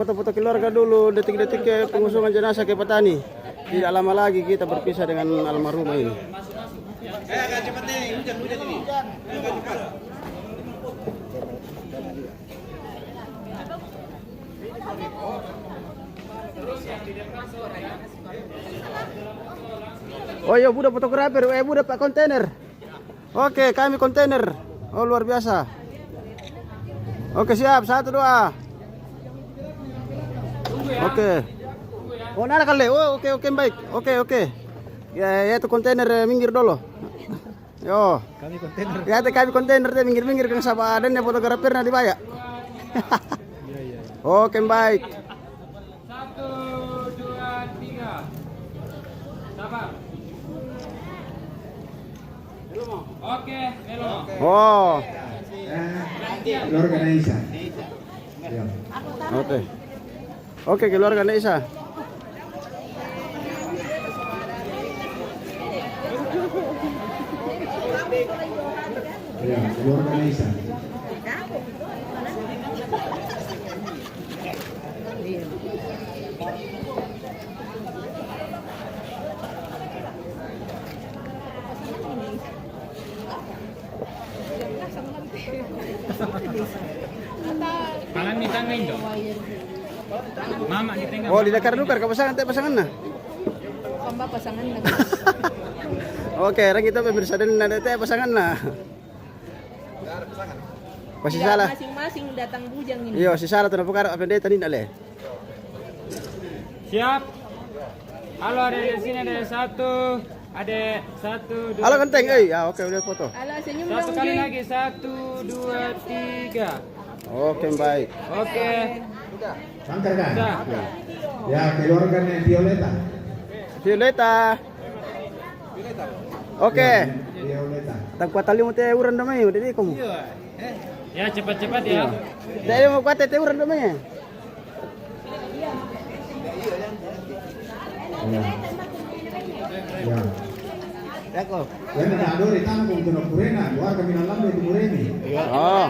Foto-foto keluarga dulu, detik-detik pengusungan jenazah ke Petani. Tidak lama lagi kita berpisah dengan almarhumah ini. Agak cepat nih, hujan ini. Agak cepat. Oh iya, Buddha fotografer, Buddha Pak kontainer. Oke, kami kontainer. Oh luar biasa. Oke siap, 1, 2. Oke. Oh nana kali. Oh oke baik. Oke. Ya itu kontainer minggir dulu. Yo. Kami kontainer. Ya kami kontainer deh minggir kang sama dan ya fotografernya dibayar. Iya. Oke baik. 1, 2, 3. Sabar. Oke, hello. Oh. Keluarga Naisa. Ya. Oke keluarga Naisa. Ya, keluarga Naisa. Tangan nih tangan dong. Mama di tengah. Oh di dakar-dukar ke pasangan nah. Kamba pasangan na. Oke, orang kita pemirsa dan ada pasangan nah. Pasti salah. Masing-masing datang bujang ini. Iya, si salah tuh apa dia tadi nale. Siap. Halo, ada di sini ada 1. Ada 1, 2. Halo genteng, ya oke udah foto. Ala senyum Satu dong. kali Ji. lagi 1, 2, 3. Oke baik. Oke. Angker kan? Sudah. Ya, keluarga Violeta. Violeta. Oke. Violeta. Tak kuat tali mau teh uran damai udah di kamu. Ya cepat-cepat ya. Tadi mau kuat teh uran damai. Ya. Ya. Ya kok. Ya, na adori tangkong tuno kurena, keluarga Minalambo itu Mureni. Oh.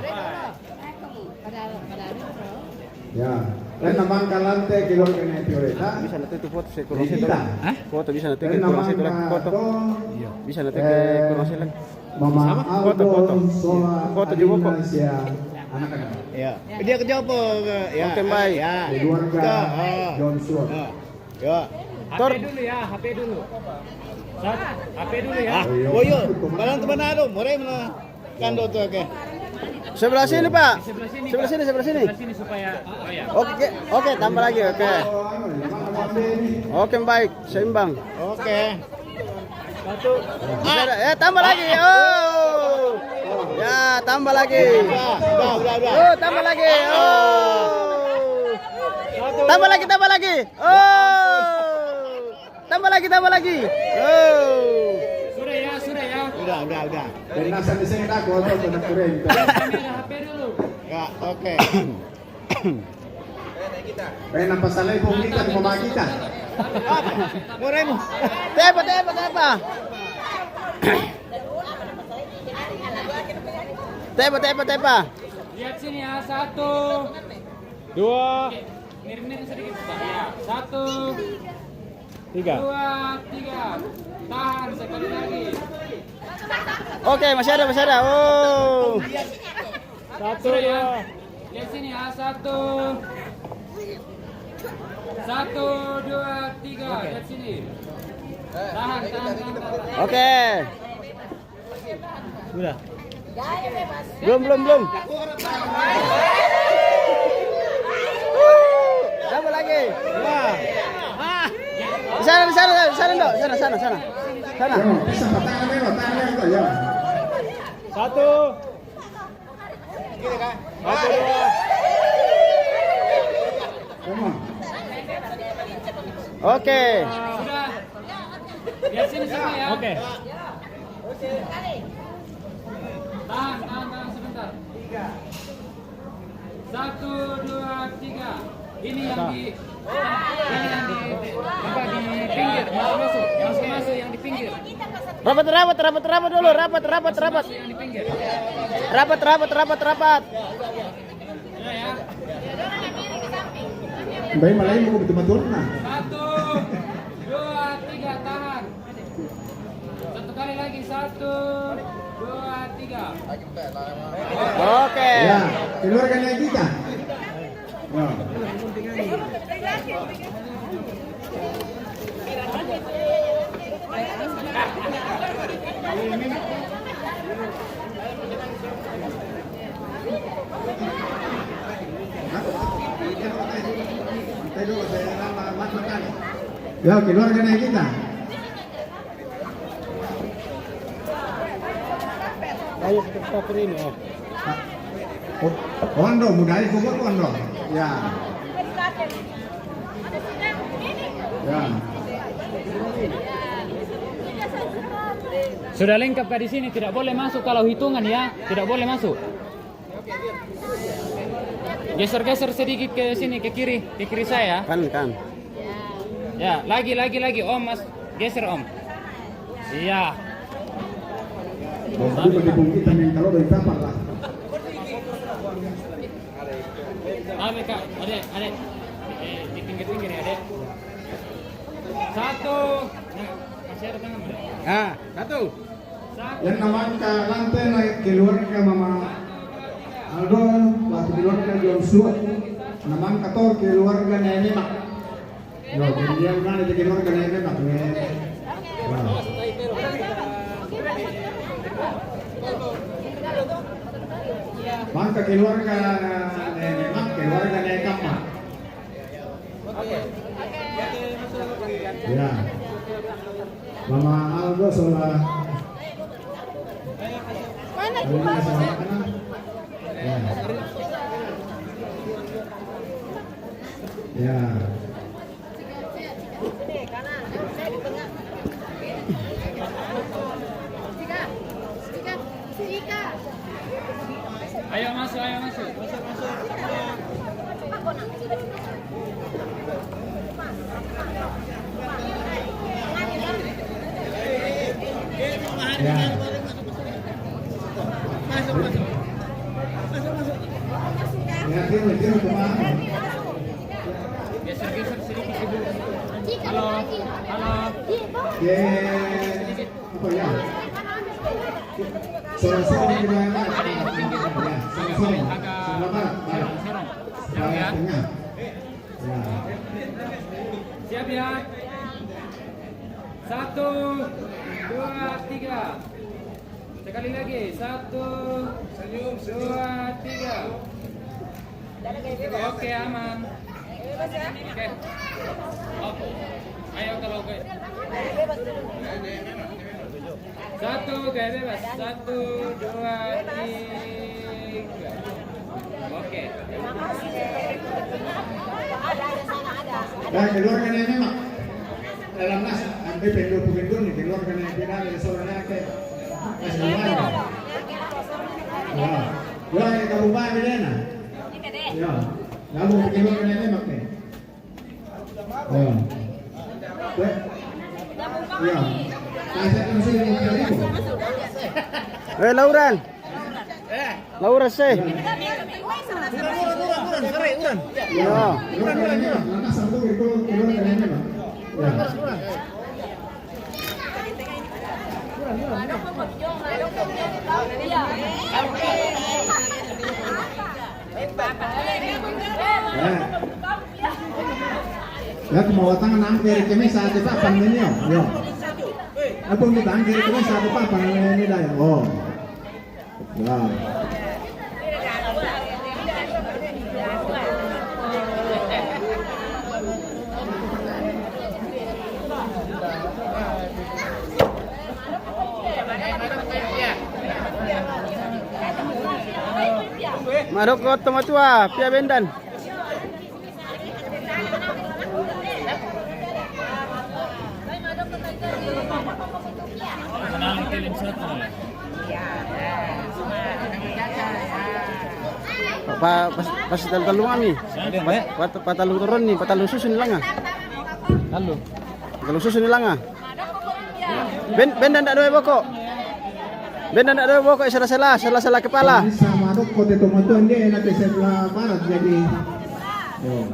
Ya. Dan namang kalante keluarga Violeta. Bisa nanti itu foto saya kurang Nikita. Foto bisa nanti Dan kurang namang saya foto. Iya. Bisa nanti kurang saya Mama Foto. Foto di buku. Anak-anak. Ya. Dia kerja apa? Ya. Oke baik. Ya. Keluarga Johnson. Ya. HP dulu ya, HP dulu. HP dulu ya. Ah, boyo. Balang teman ado, more mana kando tuh ke. Sebelah sini Pak. Sebelah sini. Sebelah Pak. sini. Sebelah sini supaya ya. Oke tambah lagi oke. Oke baik seimbang. Oke. Satu. Tambah lagi. Oh. Ya tambah lagi. Udah. Oh tambah lagi. Oh. Tambah lagi. Oh. Tambah lagi. Oh. Sudah ya. Udah. Dari nasa di sini aku atau tunak kureng. Kamera HP dulu. Ya, oke. Kaya napasalay po kita kung mamakita. More mo. Tepa. Tepa. Lihat sini ya, 1, 2. Miring sedikit Pak. Ya, 1, 2, 3. Tahan sekali lagi. Oke, masih ada. Oh. 1 ya. Lihat sini ya, 1, 2, 3. Lihat sini. Tahan. Oke. Udah. Belum. Tambah lagi. Wah. Sana dong. Sana. Yo, bisa tangan meron to, yo. 1. Kiri kan? 1, 2. Come on. Oke. Sudah. Lihat sini semua ya. Oke. Tahan sebentar. 1, 2, 3. Ini yang di pinggir, masuk yang di pinggir. Rapat dulu, rapat. Yang di pinggir. Rapat. Ya. Baik malain mo betul-betul na. 1, 2, 3, tahan. Satu kali lagi, 1, 2, 3. Oke. Ya, keluarkan lagi kita. Ya. Ya, keluarkan lagi kita. Ayo kita ini. Oh, kondo, mudahnya kubur kondo. Ya. Ya. Sudah lengkap Kak di sini, tidak boleh masuk kalau hitungan ya, tidak boleh masuk. Geser-geser sedikit ke sini, ke kiri saya. Kan. Ya, lagi Om Mas, geser Om. Iya. Jadi bagi kita yang kalau dari kapal lah. Abe Kak, adek. Di pinggir-pinggir ya, adek. 1. Nah, masih ada tangan, adek. Ah, 1. Yang namanya lantai naik keluarga Mama Aldo, waktu keluarga Joshua, namanya kator keluarga Nenek Mak. Yo, dia mana di keluarga Nenek Mak. Maka keluarga Nenek Mak, keluarga Nenek Mak. Ya. Mama Aldo solah. Ya. Ayo masuk. Ya. Ya, dia kemana? Geser sedikit Ibu. Halo. Ya, apa ya? Sorong-sorong di mana? Ya, sorong-sorong. Sebelah barat. Barat tengah. Ya. Siap ya. 1, 2, 3. Sekali lagi. 1, 2, 3. Oke, aman. Oke. Oh. Ayo kalau gue. 1, gaya bebas. 1, 2, 3. Oke. Ya, keluarga Nenek Mak. Dalam nas, ambil pendul nih, keluarga Nenek Mak dari saudaranya ke Asliwan. Ya, yang kamu bawa Milena. Ya, kamu keluarga Nenek Mak nih. Ya. Ya. Kasih kasih 50.000. Lauran. Laura sih. Ya. Lantas satu itu keluarga Nenek Mak. Ya. Ya, kemauan tangan angker kami saat itu apa namanya? Yo. Apa yang kita angker kami saat itu apa namanya dah? Oh. Ya. Maroko tomatua, pia bendan. Pas talung kami. Patalung turun nih, patalung susun lang ah. Patalung susun lang ah. Bendan tak ada boko. Bendan tak ada boko, salah kepala. Sama Maroko tomatua dia nanti sebelah barat jadi. Yo.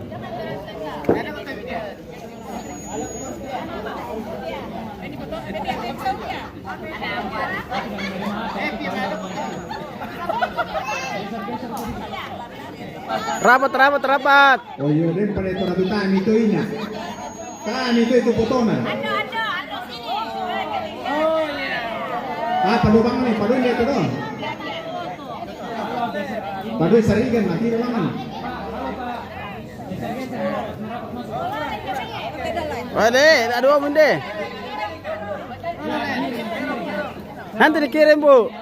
Rapat. Oh iya, dan pada itu ratu kami itu ini. Kami itu potongan. Padu bang nih, padu ini itu dong. Padu seringan mati ulangan. Wade, aduh bunda. Nanti dikirim bu.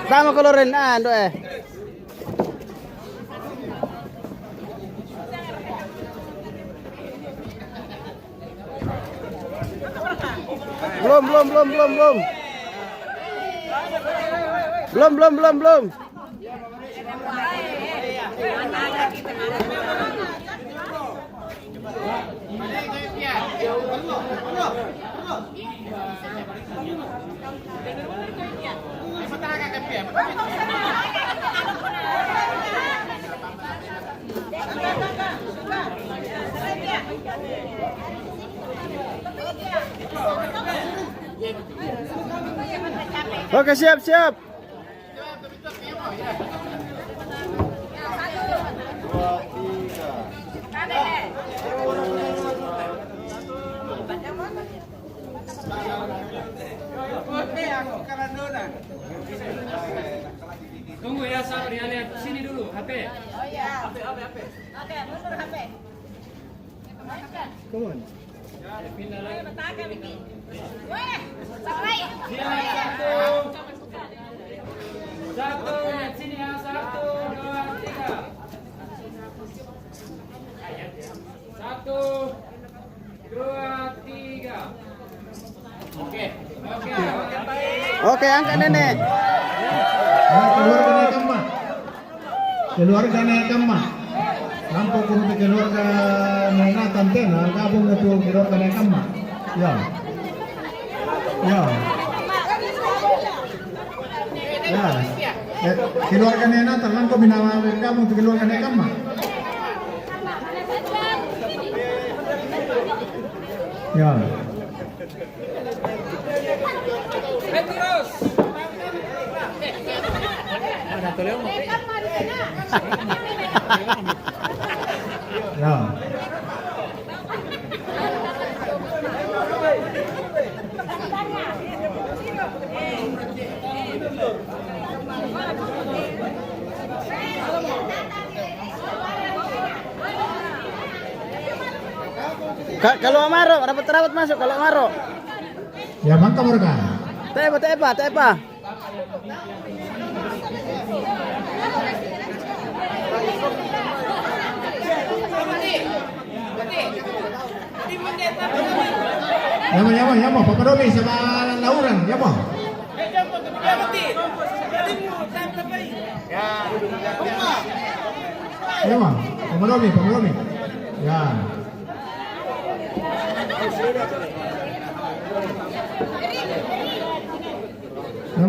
Tama kolorin ando Belum. Oke, siap. Tunggu ya, sabar ya, lihat sini dulu HP. Oh iya. HP. Oke, mundur HP. Come on. Pindah lagi. Weh, sampai. Satu, lihat sini ya, 1, 2, 3. 1, 2, 3. Oke. Oke, angkat nenek. Keluarga naik kemah. Lampu kudu keluarga naik tantena, gabung itu keluarga naik kemah. Ya. Keluarga naik Natal, lampu binawa gabung itu keluarga naik kemah. Ya. Terus. Ya. Kalau Amaro, rapat masuk kalau Amaro. Ya mantap mereka. Tepa. Yama, Papa Robi sama Lauran, yama. Yama, Papa Robi. Ya.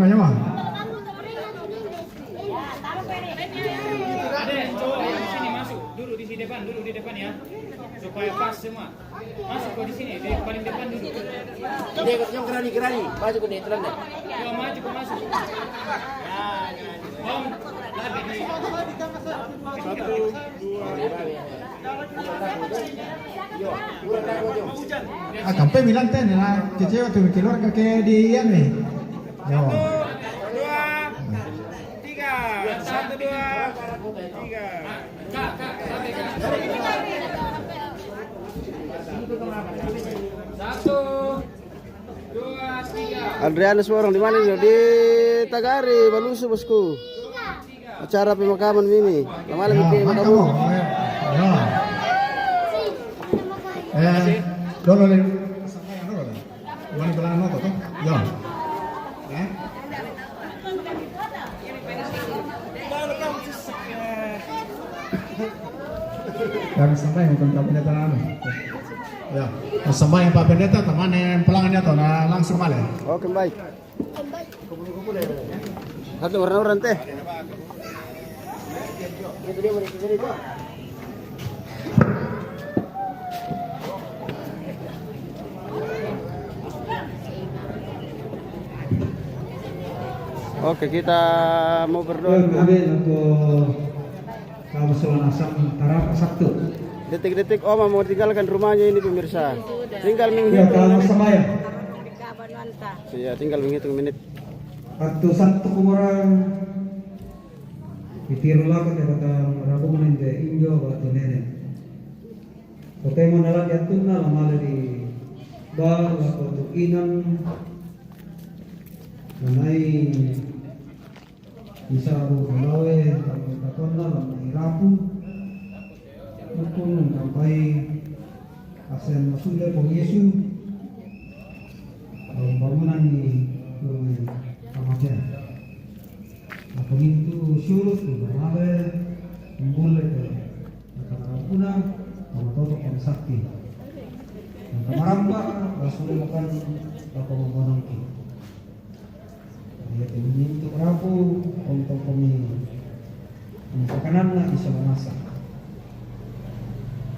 Yama. Dulu di depan ya, supaya pas semua. Masuk kok di sini, di paling depan dulu. Dia yang gerani, maju ke dia terang deh. Yo, maju kok masuk. Om, lagi di 1, 2. Sampai bilang ten lah, kecewa tuh keluarga ke dia nih. Yo. 2, 3, 1, 2, 3. Kak, sampai Kak. 1, 2, 3. Adrianus Borong di mana nih? Di Tagari, Balusu bosku. Acara pemakaman ini. Lama lagi Mantap. Ya. Dolo le. Mani kelang noto tuh. Ya. Kami sampai bukan Pendeta anu. Ya, sampai Pak Pendeta teman yang pelanggannya tuh langsung malah. Oke, baik. Satu orang-orang teh. Oke, kita mau berdoa. Amin untuk Kabupaten Asam Tarap Sabtu. Detik-detik Oma mau tinggalkan rumahnya ini pemirsa. Tinggal Ya, menghitung. kalau sembahyang. Iya, tinggal menghitung menit. Atau satu kumurang itirulah ke kata rabu menente injo atau nenek. Kota yang menalar jatuhna lama di bar atau inan menai bisa berlawe kalau katona lama irapu mungkin sampai asen masuknya pong Yesu bangunan di Kamajan. Apa itu surut berlawe mulai ke Kamarapuna sama Toto Sakti. Yang Kamaramba langsung makan apa membangun itu. Dia ini untuk rapu untuk makanan bisa memasak.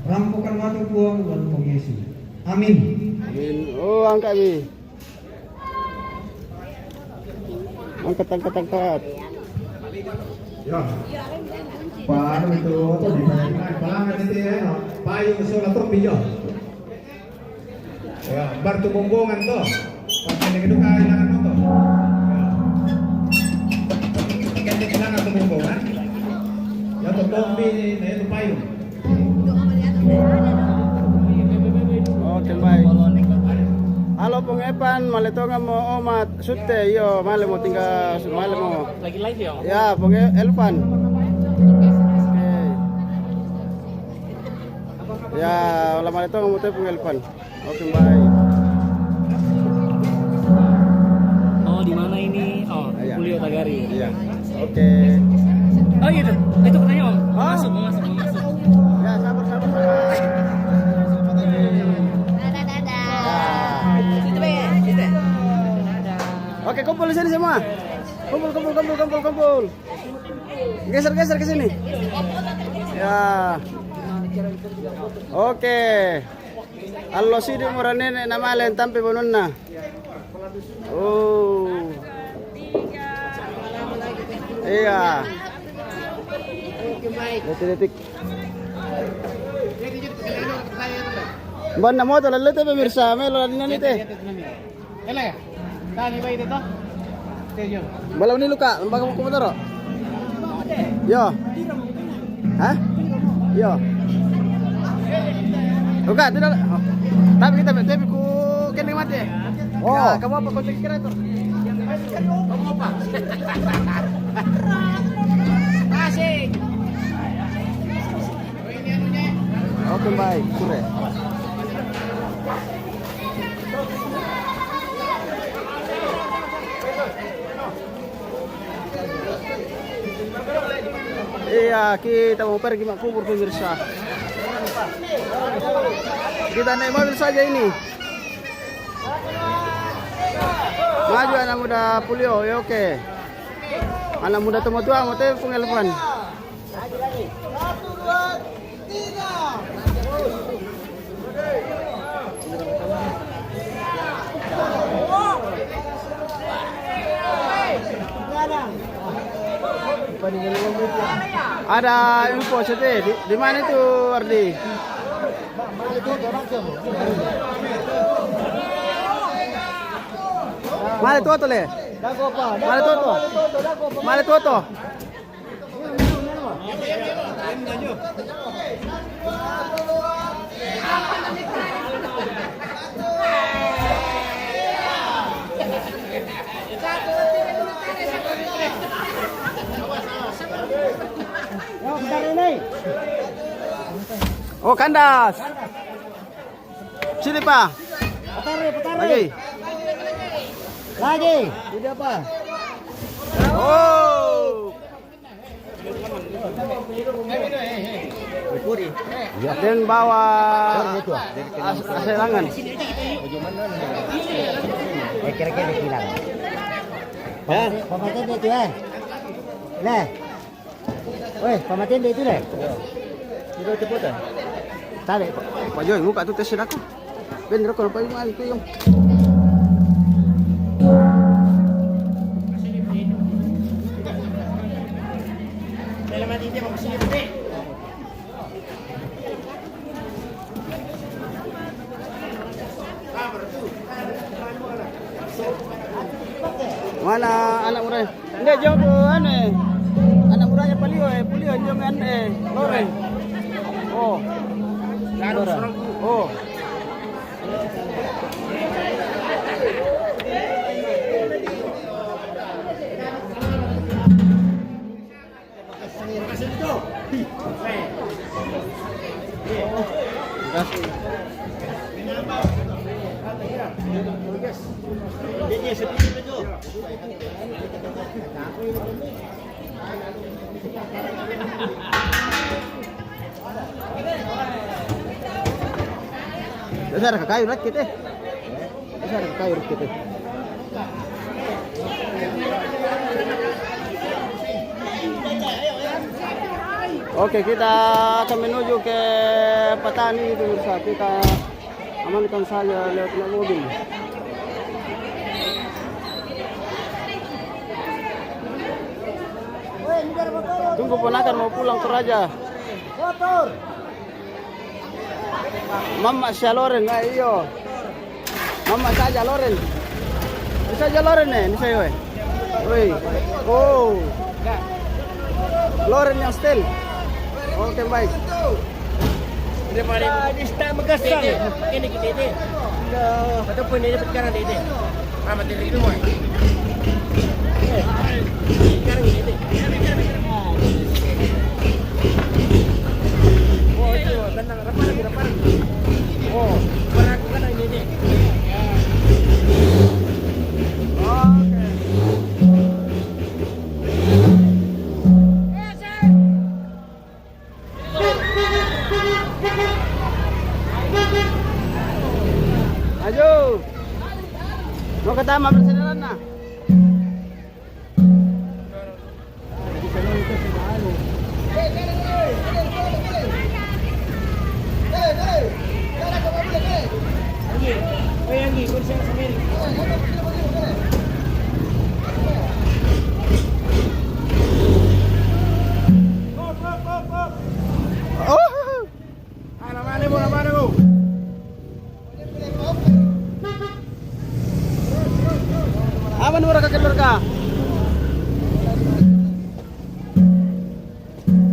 Rampukan mati buang dan Tuhan Yesus. Amin. Amin. Oh, angkat ni. Angkat. Ya. Paano itu di mana pelanggan itu ya, payung solat terbijo. Ya, bar tumbungan tuh. Pakai itu kailangan to. Ya. Kailangan tumbungan. Ya to tombi na itu payung. Oke, baik. Halo Pong Epan, maletonga mo omat sute yo, male mo tinggal male mo. Lagi live ya? Ya, Pong Elvan. Oke. Ya, wala maletonga mo tayo Pong Elvan. Oke, baik. Oh, di mana ini? Oh, Iya. Julio Tagari. Iya. Oke. Oh, gitu. Itu katanya Om. Oh. Masuk. Ya, sabar. Oke, kumpul di sini semua. Kumpul. Geser ke sini. Ya. Oke. Allo sidi muranene namalen tampe bononna. Oh. Iya. Detik. Ban na mo talaga te pemirsa, melo na nite. Kailan ya? Kami ba ito? Seyo. Balaw ni luka, bago mo kumotoro. Yo. Hah? Yo. Luka, tidak. Oh. Tapi ku kene mati. Oh, ya, kamu apa konten kreator? Kamu apa? Asik. Oke, baik. Sure. Iya, kita mau pergi mak kubur pemirsa. Kita naik mobil saja ini. Maju anak muda Pulio, ya oke. Anak muda tua mau teh pengelpan. Ada info sete di mana itu Ardi? Male toto le. Male toto. Oh, kandas. Sini Pak. Lagi. Ini apa? Oh. Dan bawa aselangan. Kira-kira hilang. Pamatin dia itu kan? Nah, woi, pamatin dia itu deh. Itu cepetan. Tarik. Pak Joy, buka tuh tesin aku. Bener kalau Pak Joy itu yung. Mana anak murah? Hindi, jom ano eh. Anak murahnya Palio eh. Palio, jom Loren. Oh. Loren. Oh. Besar ke kayu rakit eh. Besar ke kayu rakit eh. Oke, kita akan menuju ke petani itu saat kita amankan saja lewat mobil. Tunggu ponakan mau pulang Toraja. Motor. Mama siya Loren, iyo. Mama saja Loren. Ini saja Loren ini saya weh. Woi. Oh. Loren yang style. Oke, baik. Di start Makassar. Ini kita ini. Betul pun ini sekarang ini. Amat dari rumah. Sekarang ini. Oh, itu tenang rapar. Oh, perang ini. Oke. Maju. Mau ketama bersenderan na. Aman murah kekelur ka.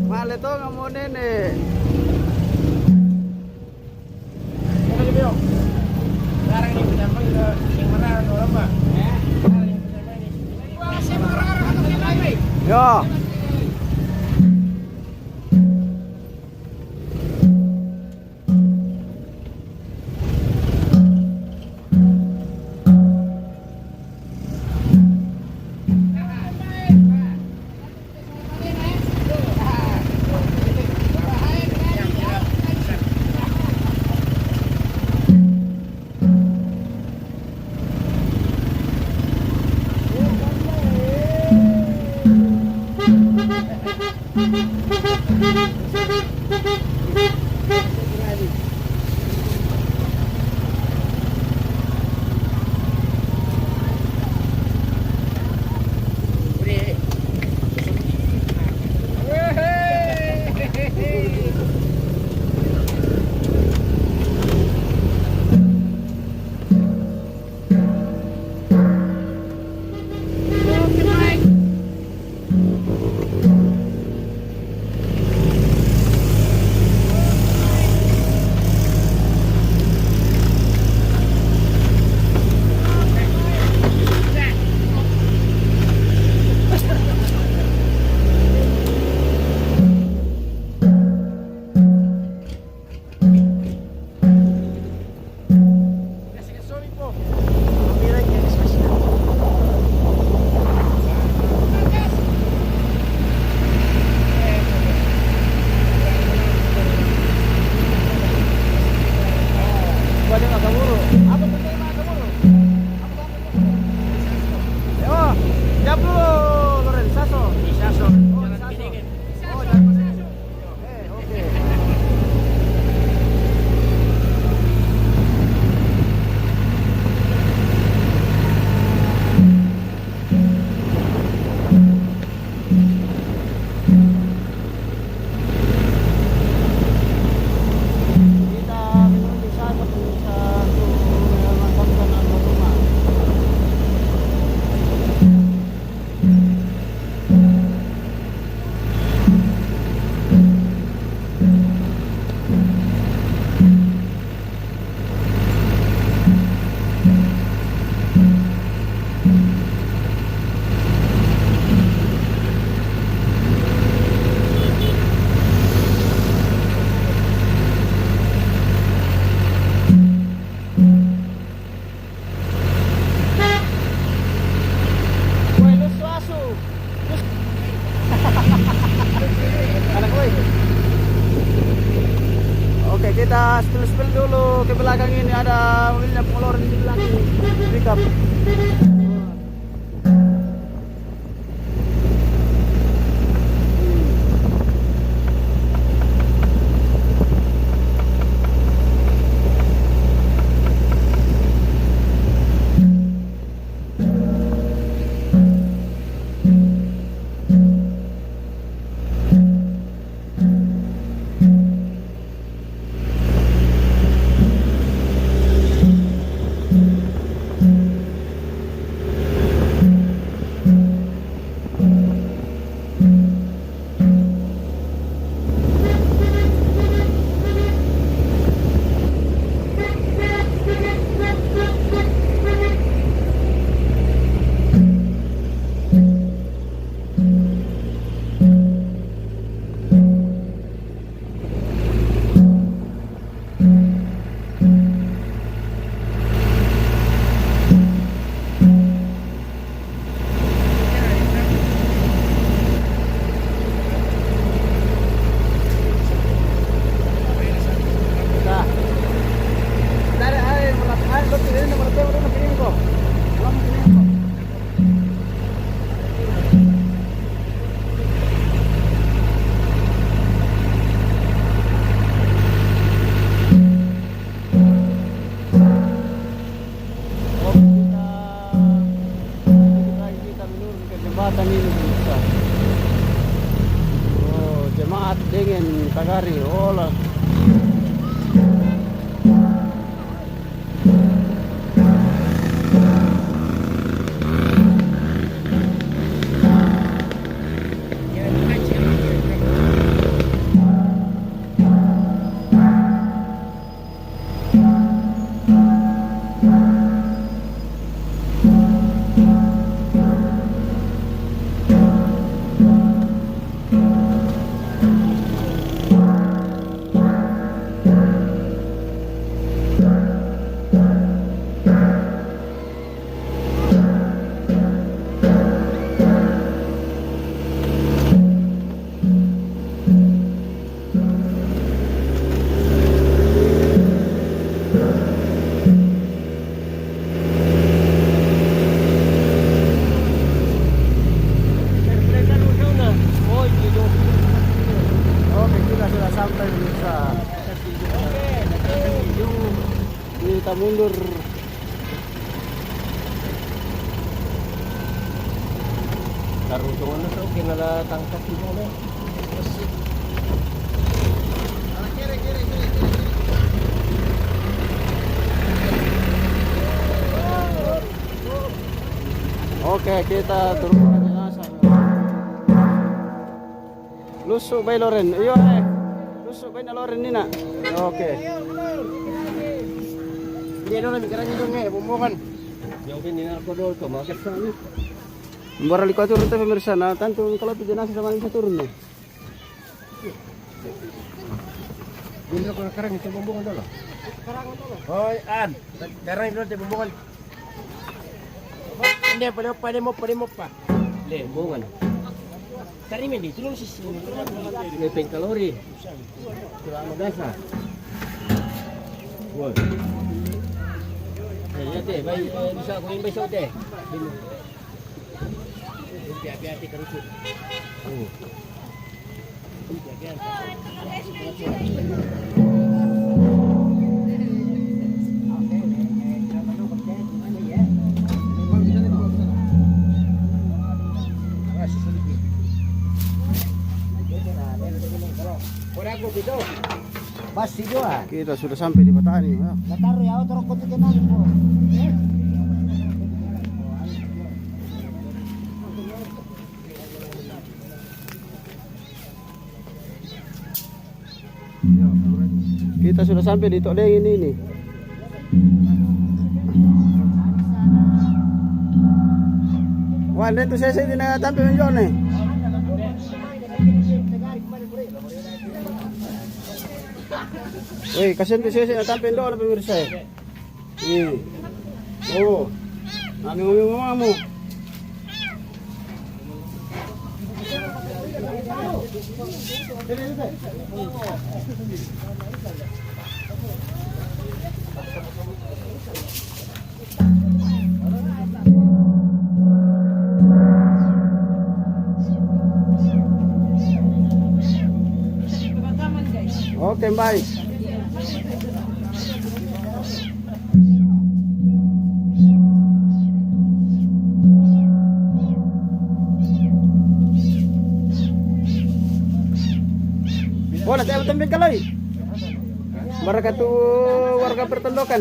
Mahal itu nggak mau nenek. Sekarang ini kenapa yang mana orang Pak? Yo. Apa penting mga kamulo? Yo, siap dulu, Loren. Saso. Saso. Oh, Saso. Oh, jangan pinggir. Oke. Kita menuju satu mantapkan rumah. Woi, lu suasu. Anak woi. Oke, kita spill dulu ke belakang ini ada mobilnya pengeluaran di belakang. Pick up. Jembatan ini bisa. Oh, jemaat dengan Tagari. Oh lah. Kita mundur. Karuntungan na sa kinala tangkat mo na. Oke, kita turun ke atas. Lusuk bay Loren. Iyo lusuk bay na Loren ni na. Oke. Hindi doon namin karang doon nga, bumbukan. Yung pininal ko doon, tumakit sa amin. Barali ko turun tayo pemirsa na tanto kalau jenazah sama ini turun nih. Bunda ko karang ito bumbukan doon. Hoy, Ad. Karang doon ito bumbukan. Hindi, pwede mo pa. Hindi, bumbukan. Tari men, tulong si may pengkalori. Sila magasa. Wow. Hati-hati, bisa kuning besok teh. Hati-hati kerucut. Pasti juga. Kita sudah sampai di Patani. Ya. Nataru ya, otro kote kenal po. Kita sudah sampai di Toleng ini. Wah, itu saya tidak tampil menjual nih. Wih, kasihan tuh saya tampil doang pemirsa. Nih. Oh. Kami ngomong-ngomong. Oke, baik. Oh, nanti aku tampil kali. Mereka tuh warga pertondokan.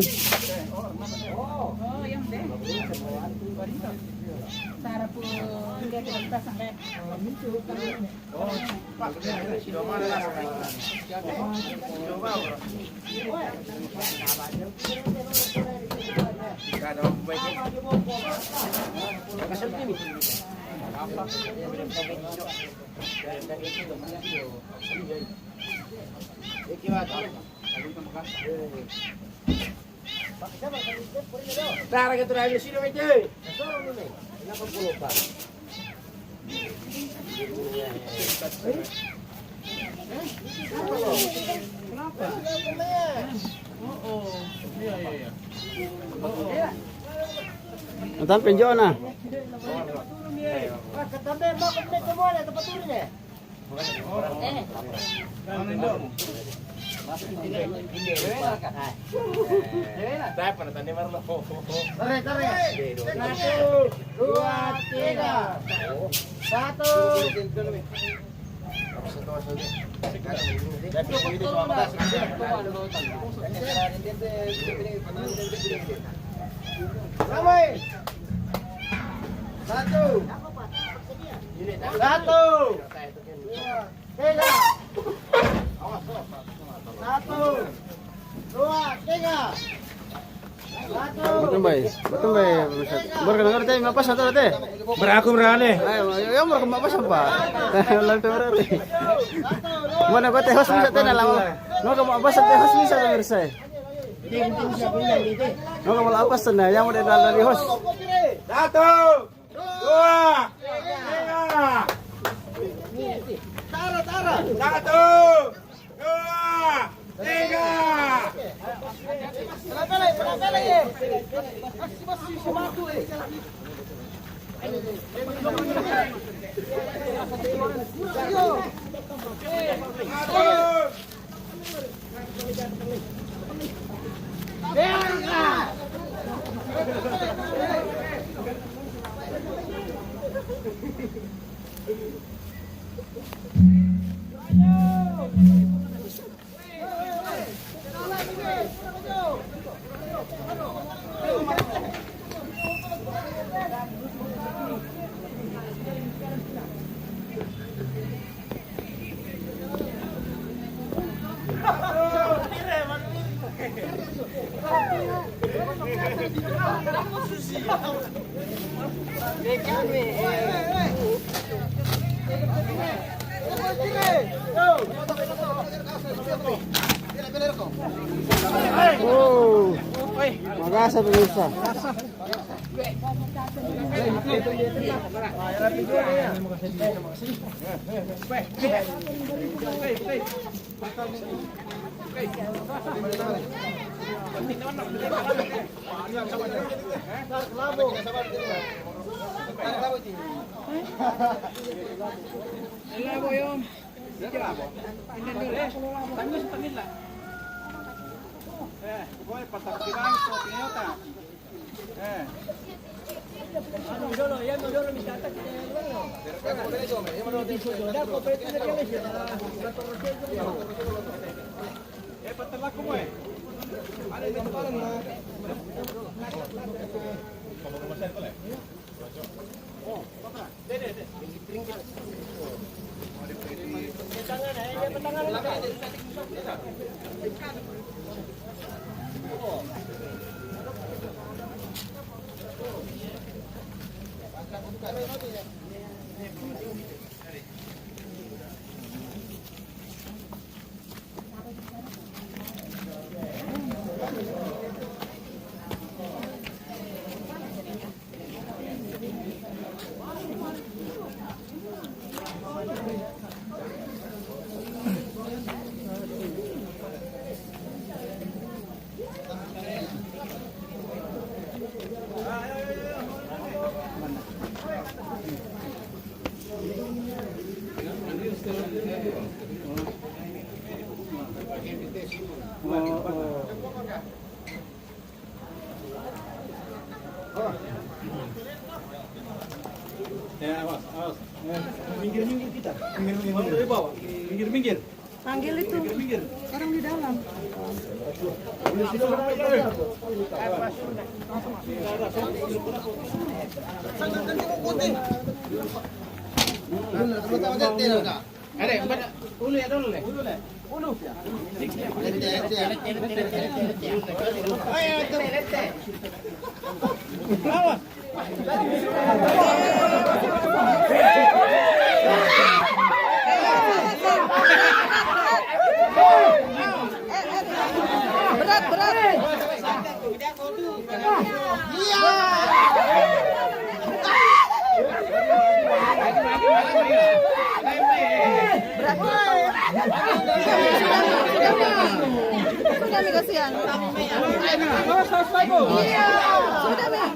Cara que trae sini mete. Kenapa puluh, Pak? Kenapa? Oh, iya. Nonton penjual nah. Ketambe mau ke semua ada tempat turun ya? Satu, dua, tiga. Satu. Ramai. Satu. Satu. Tiga. Satu. Dua, tiga. Satu. Betul baik. Berkenaan teh apa satu teh? Beraku berane. Ayo, ya mau ke apa sampai? Lalu berarti. Mana kau teh host bisa teh lama. Mau ke apa sampai host bisa pemirsa. Mau ke apa sana yang udah dari host. Satu, dua, tiga. Tara. Satu, dua, tiga. Berapa lagi? Masih sematu Oh, makasih pemirsa. Minggir-minggir kita. Minggir-minggir dari bawah. Minggir-minggir. Panggil itu. Sekarang di dalam. Ulu ya dulu le. Ulu. Berat. Sudah nih kasihan. Iya. Sudah nih.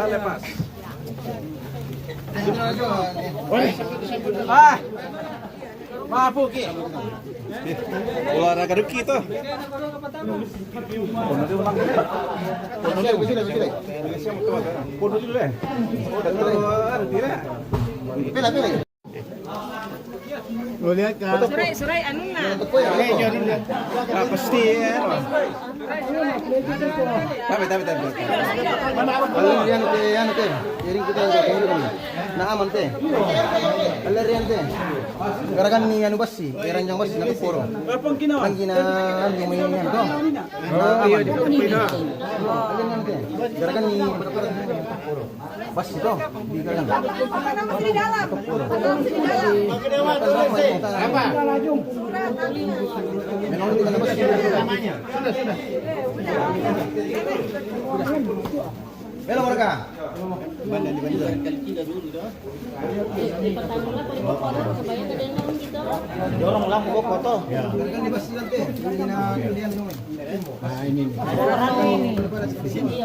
Lepas. Mabuk ki. Olahraga deki tuh. Lo lihat kan? Surai anu na. Pasti ya. Tapi. Alarian teh, jaring kita yang na aman teh. Alarian teh. Garagan ni anu basi, ranjang basi na puro. Lagi na anu may yan to. Iya di Pina. Alarian teh. Garagan ni puro. Basi to, di galang. Di dalam. Apa? Memang di dalam basi. Bela warga. Dorong lah kok foto. Kan di basi nanti. Nah ini. Di sini.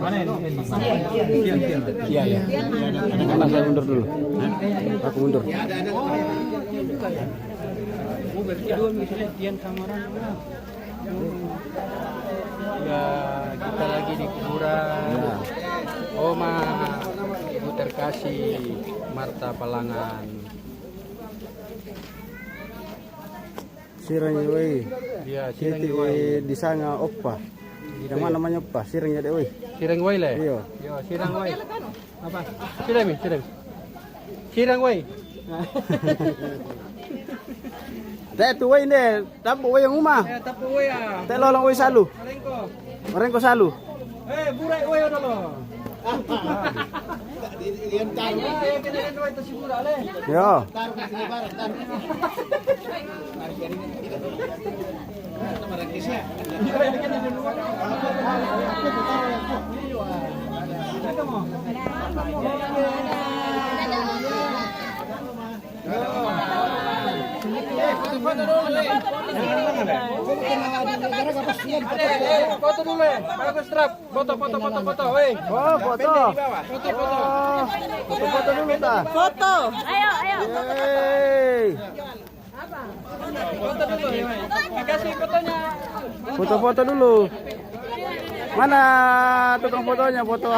Mana ini? Iya. Mana saya mundur dulu. Aku mundur. Berarti dua misalnya Dian Kamaran. Ya kita lagi di kuburan Oma Ibu Terkasih Marta Palangan. Sirang wei. Ya, Siti di sana oppa. Yang mana namanya oppa? Sirang ya wei. Sirang Wai le. Iya. Yo, Sirang Wai. Apa? Sirang Wai. Te tuwa ini, tapo way ang uma. Tapo way ah. Te lolong way salu. Rengko. Merengko salu. Buray way ano lo. Yo. Foto dulu ya. Bagus strap. Foto. Weh. Oh, foto. Foto dulu ta. Foto. Ayo. Yeay. Foto dulu ya. Kasih fotonya. Foto-foto dulu. Mana tukang fotonya? Foto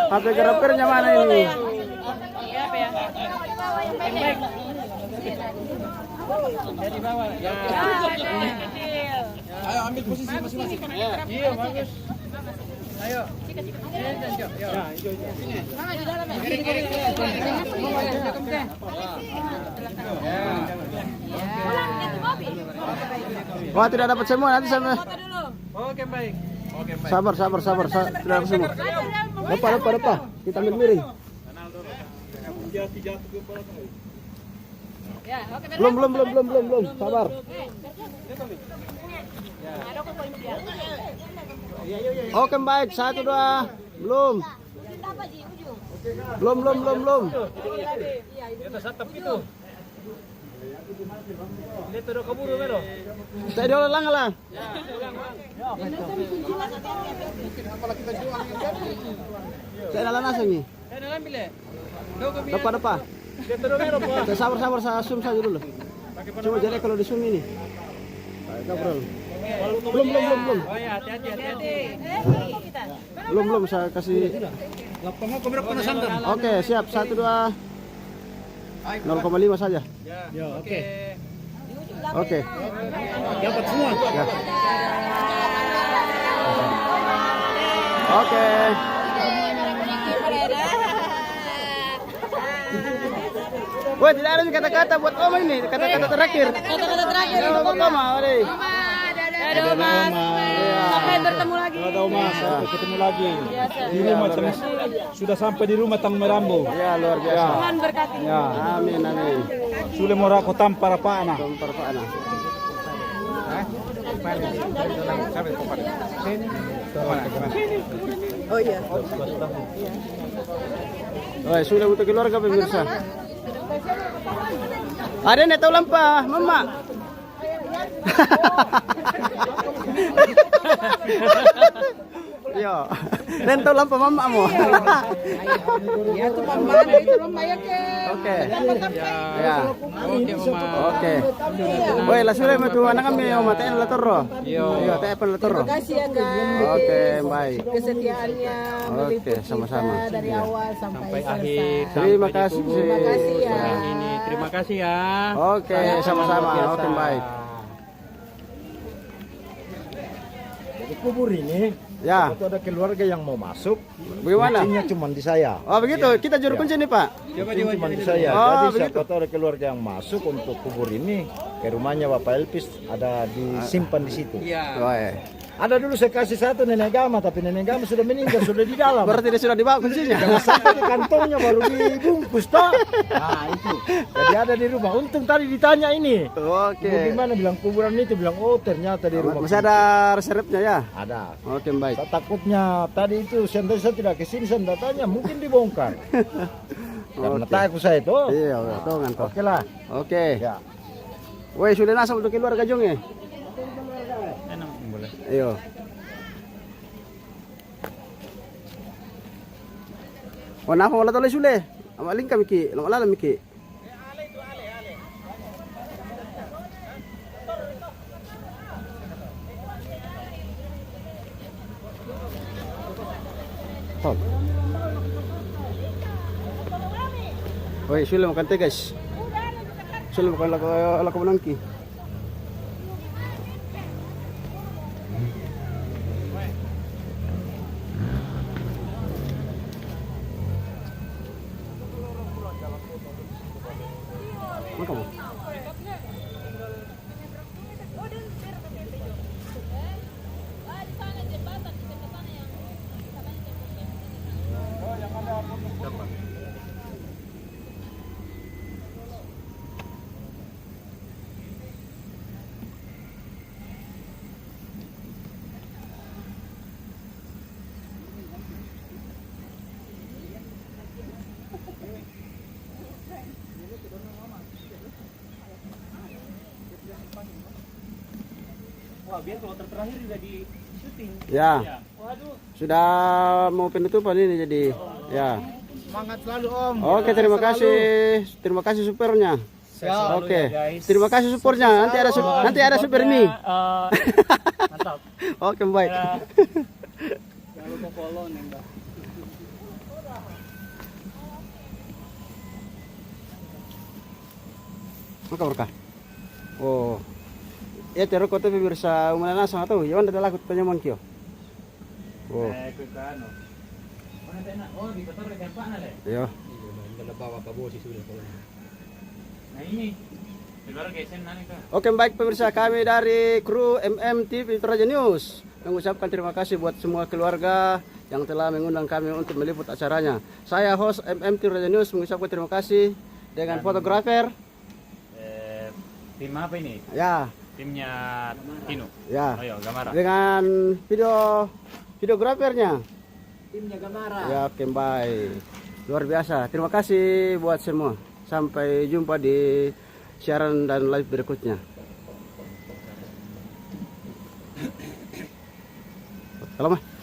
HP gerapernya mana ini? Dari bawah. Ya. Ayo ambil posisi masing-masing. Iya, bagus. Ayo. Ya, hijau. Mama di dalam ya. Wah, tidak dapat semua nanti sama. Oke, baik. Sabar. Tidak dapat semua. Depan. Kita ambil miring. Ya, oke. Belum. Sabar. Oke, baik. 1, 2. Belum. Kita satap itu. Lihat terus keburu melo. Saya diolah lah. Saya dalam nasi nih. Ambil ya. Depan. Lihat terus melo, Pak. Sabar, saya zoom saja dulu. Coba jadi kalau di zoom ini. Belum. Oh ya, hati-hati. Belum, saya kasih. Oke, siap. 1, 2. 0,5 saja. Ya, oke. Oke. Dapat semua. Ya. Oke. Wah, tidak ada kata-kata buat Oma ini, kata-kata terakhir. Kata-kata terakhir. Buat Oma, mari. Dadah, Mas. Sampai bertemu lagi. Ada Oma, sampai ketemu lagi. Di rumah sudah sampai di rumah Tang Merambo. Ya, luar biasa. Tuhan berkati. Ya, Amin. sudah morako tampar paana. Tampar paana. Oh iya. Oh, sudah untuk keluarga pemirsa. Ada nih tahu lampa, Mama. Yo, dan tahu lampa Mama mo. Ya itu mama, itu mama ya ke. Oke. Ya. Oke. Woi, lah sudah metu anak kami Oma teh la torro. Yo, teh apa la torro. Terima kasih ya guys. Oke, baik. Kesetiaannya Oke, sama-sama. dari awal sampai akhir. Terima kasih. Terima kasih ya. Ini terima kasih ya. Oke, sama-sama. Oke, baik. Di kubur ini, Ya. itu ada keluarga yang mau masuk. Bagaimana? Kuncinya cuma di saya. Oh, begitu. Kita juru kunci nih, Pak. Kunci cuma di saya. Oh, Jadi begitu. siapa tahu ada keluarga yang masuk untuk kubur ini ke rumahnya Bapak Elpis ada disimpan di situ. Iya. Oh, iya. Ada dulu saya kasih satu nenek Gama, tapi nenek Gama sudah meninggal, sudah di dalam. Berarti dia sudah dibawa kuncinya. Jangan sampai ke kantongnya baru dibungkus toh. Nah itu. Jadi ada di rumah. Untung tadi ditanya ini. Oke. Gimana bilang kuburan itu, bilang oh ternyata di rumah. Masih ada resepnya ya? Ada. Oke, baik. Saya takutnya tadi itu saya tidak kesini, saya tidak tanya, mungkin dibongkar. Karena Oke. takut saya itu. Iya, betul kan toh. Oke lah. Oke. Ya. Woi, sudah nasab untuk keluarga Jong ya? Ayo. Oh, napa wala tuloy sule? Amaling kami ki, wala lang miki. Oh. Woi, sule makan teh guys. Sule makan lako menangki. Mana kamu? Wah, biar kalau terakhir juga di syuting. Ya. Waduh. Sudah mau penutupan ini jadi. Ya. Semangat selalu Om. Oke, terima kasih. Terima kasih supirnya. Siap. Oke. ya, guys. Terima kasih supirnya. Nanti ada supir mie. Mantap. Oke, baik. Jangan lupa follow nih, Mbak. Maka. Oh. Ya terus kota pemirsa umana nasa atau ya anda laku tanya mangkio. Oh. Oh, di kotor dengan Pak Nale. Iya. Nah ini. Di luar gesen nani Kak. Oke, baik pemirsa, kami dari kru MMTV Toraja News mengucapkan terima kasih buat semua keluarga yang telah mengundang kami untuk meliput acaranya. Saya host MMTV Toraja News mengucapkan terima kasih dengan fotografer. Tim apa ini? Ya, Timnya Tino. ya. Ayo, Gamara. Dengan videografernya. Timnya Gamara. Ya, oke, baik. Luar biasa. Terima kasih buat semua. Sampai jumpa di siaran dan live berikutnya. Salam.